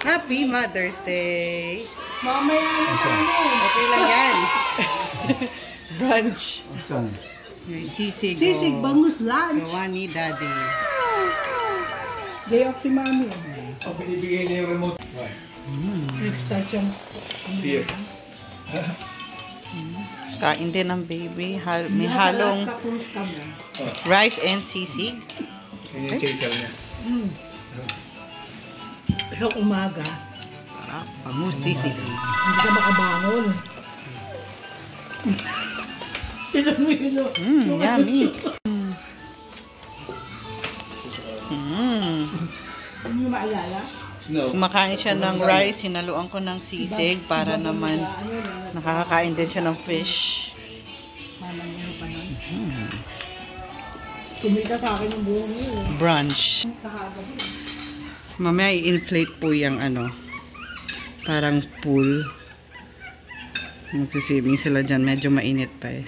Happy Mother's Day! Mamaya na tayo. Okay lang yan. Brunch. Saan? May sisig. Sisig, bangus lunch. Gawa ni Daddy. Day off si Mami. Oh, binibigay niya yung remote. Start siyang... Beer. Kain din ng baby. May halong rice and sisig. Yan yung chaser niya. Sa umaga, Pamus sisig. hindi ka makabangon. Yummy. Hindi mo maalala? No. Kumakain siya ng rice. Hinaluan ko ng sisig para naman nakakakain din siya ng fish. Mama niya pa nun. Kumita sa akin yung buhong niyo. Brunch. Kakagabi. Mamaya i-inflate po yung ano, parang pool. Magsiswimming sila dyan. Medyo mainit pa eh.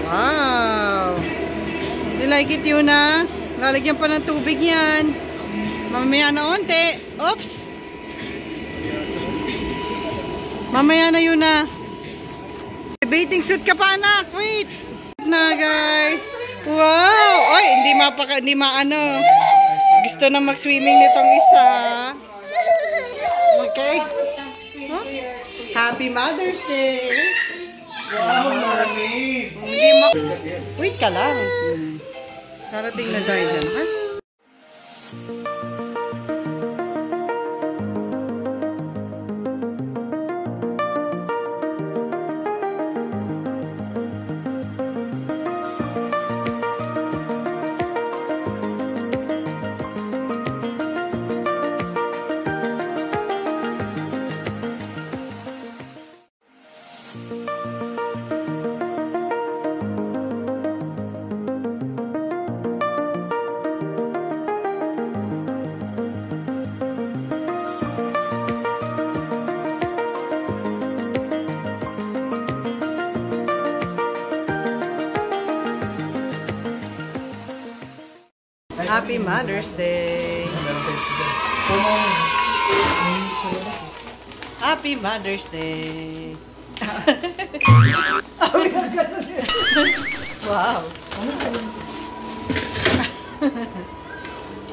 Wow! You like it, Yuna? Lalagyan pa ng tubig yan. Mamaya na onte. Oops! Mamaya na, Yuna. Bathing suit ka pa, anak. Wait! Na, guys. Wow! Oy, hindi maano. Gusto na mag-swimming nitong isa. Okay. Huh? Happy Mother's Day! Wow, Mami! Wait ka lang. Darating na tayo dyan, ha? Happy Mother's Day! Happy Mother's Day! Wow!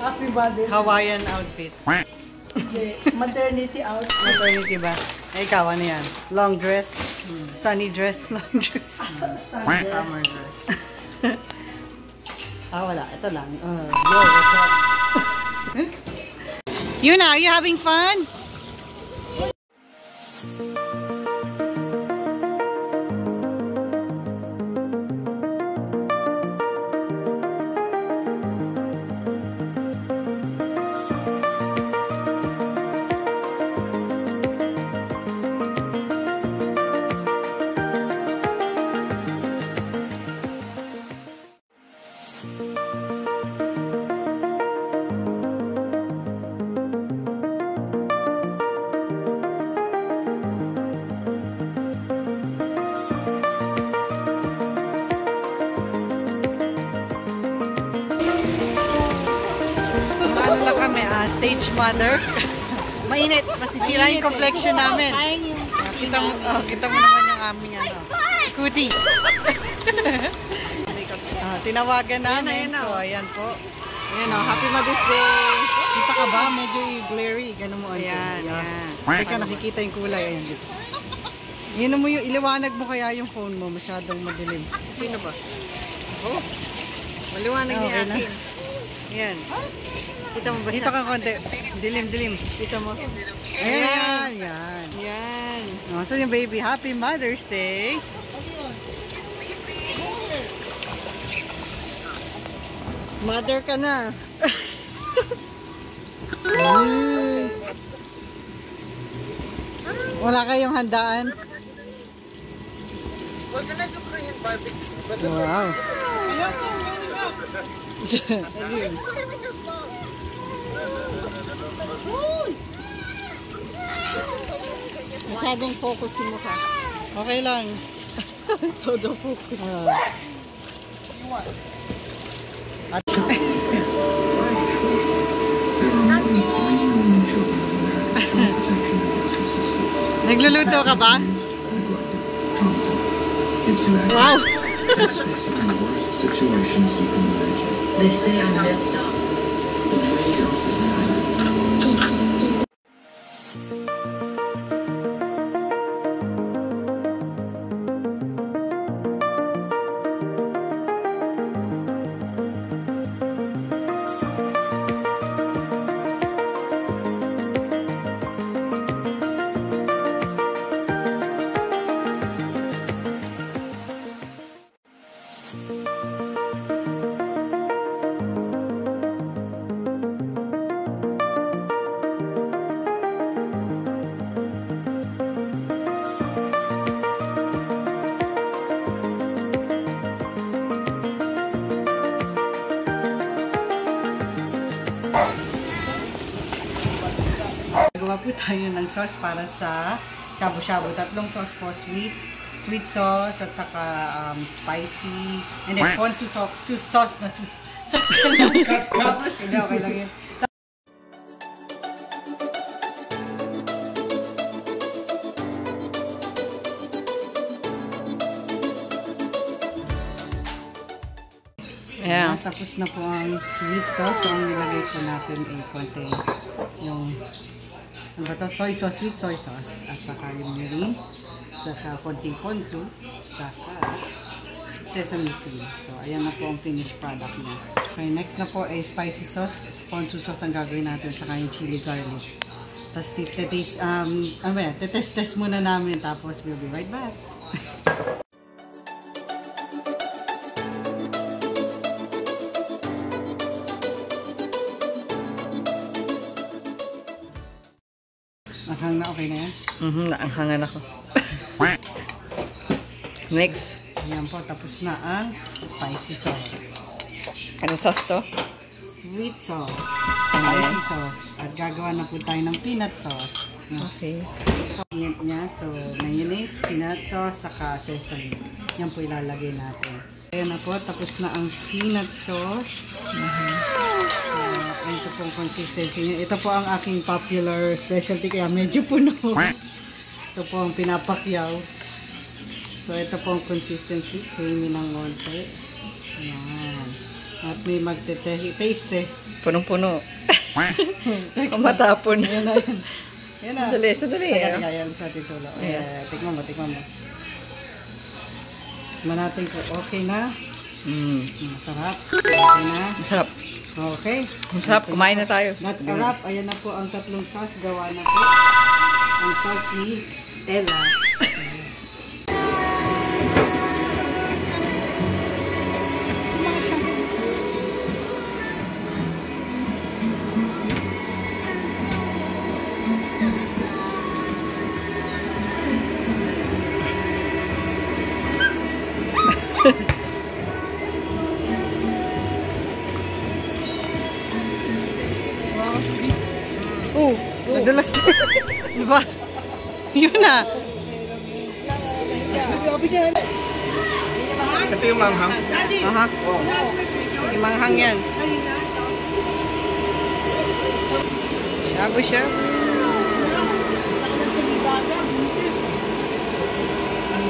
Happy birthday. Hawaiian outfit. Maternity out. Maternity ba? Eh, ikaw, ano yan? Long dress? Sunny dress? Long dress? Summer dress. Wala. Ito lang. Yo, what's up? Yuna, are you having fun? Ano lang kami, stage mother. Mainit, masisira yung complexion namin. Kita mo naman yung aming ano. Cutie. Tinawagan namin. So, ayan po. Ayan o, Happy Mother's Day. Kita ka ba? Medyo glary. Ganun mo. Ayan, ayan. Teka, nakikita yung kulay. Ayan. Yun mo yung, iliwanag mo kaya yung phone mo. Masyadong madilim. Sino ba? Oh. Maliwanag ni akin. Ayan. Kita mo ba siya? Dito ka konti. Dilim, dilim. Kita mo. Ayan, yan. Yan. So yung baby, Happy Mother's Day. Mother ka na. Wala kayong handaan? Wow. Masyadong focus yung mukha. Okay lang. Todo focus. At Nagluluto ka ba? Wow! They say I'm messed up. Betrayed in society. Gawa po tayo ng sauce para sa shabu-shabu. Tatlong sauce po, sweet sauce at saka spicy. And then ponzu sauce na sauce. Tapos, hindi, okay lang yun. Yeah. Tapos na po ang sweet sauce. So, ang nilagay po natin ay konti yung ano ba to? Soy sauce, sweet soy sauce. At saka yung mirin. Saka konting ponzu. Saka sesame seed. So, ayan na po ang finished product niya. Okay, next na po ay spicy sauce. Ponzu sauce ang gagawin natin. Saka yung chili garlic. Tapos test muna namin. Tapos we'll be right back. Naghang na, okay na yan? Naanghangan ako. Next. Ayan po, tapos na ang spicy sauce. Ano sauce to? Sweet sauce. Spicy sauce. At gagawa na po tayo ng peanut sauce. Okay. So, yan niya. So, mayonnaise, peanut sauce, saka sesame. Yan po ilalagay natin. Ayan na po, tapos na ang peanut sauce. So, ito po ang consistency niya. Ito po ang aking popular specialty, kaya medyo puno. Ito po ang pinapakyaw. So, ito po ang consistency. Creamy ng konti. Ayan. At may magte-taste test. Punong-puno. Matapon. Ayan na, ayan. Ayan na. Sandali. Teka, yan sa titulo. Tikman mo. Tikman natin ko. Okay na. Masarap. Okay na. Masarap. Okay. Masarap. Kumain na tayo. That's a wrap. Ayan na po ang tatlong sauce. Gawa na po. Ang sauce ni Ella. Nadulas na. Diba? Yun na. Ito yung manghang. Aha. Yung manghang yan. Shabu-shabu.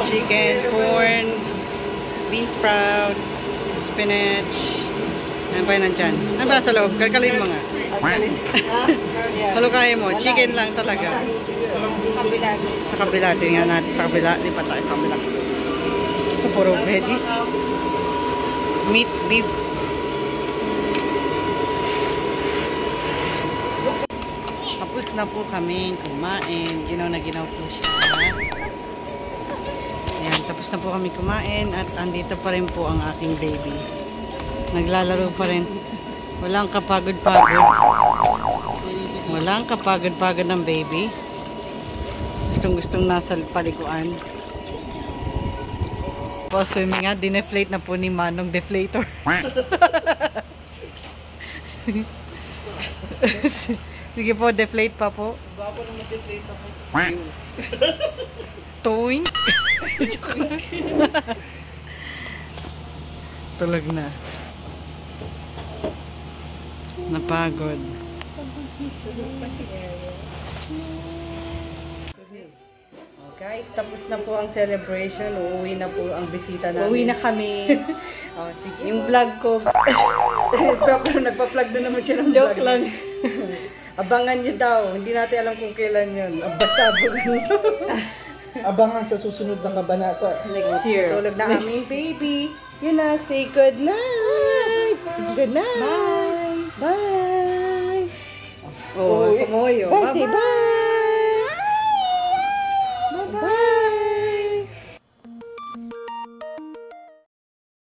Chicken, corn, bean sprouts, spinach. Ano pa yun nandyan? Ano ba sa loob? Kalkalin mo nga. Halukaya mo. Chicken lang talaga. Sa kabila. Tingnan natin sa kabila. Di pa tayo sa kabila. Ito puro veggies. Meat, beef. Tapos na po kami kumain. Ginaw na ginaw po siya. Ayan, tapos na po kami kumain. At andito pa rin po ang aking baby. Naglalaro pa rin. Walang kapagod-pagod. Walang kapagod-pagod ng baby. Gustong-gustong nasa paliguan. Po swimming nga, dineflate na po ni Manong deflator. Sige po, deflate pa po. Bago na ma-deflate ako. Toing. Tulog na. Napagod. Guys, tapos na po ang celebration. Uuwi na po ang bisita namin. Uwi na kami. Oh, sige. Yung vlog ko. Nagpa-plug na naman siya ng Joke vlog. lang. Abangan niyo daw. Hindi natin alam kung kailan yun. Basta abangan niyo. Abangan sa susunod na kabanata. Next year. Tulog na aming baby. Yun na, say good night. Good night. Bye. Bye. Oh, kumoy. Bye, say bye.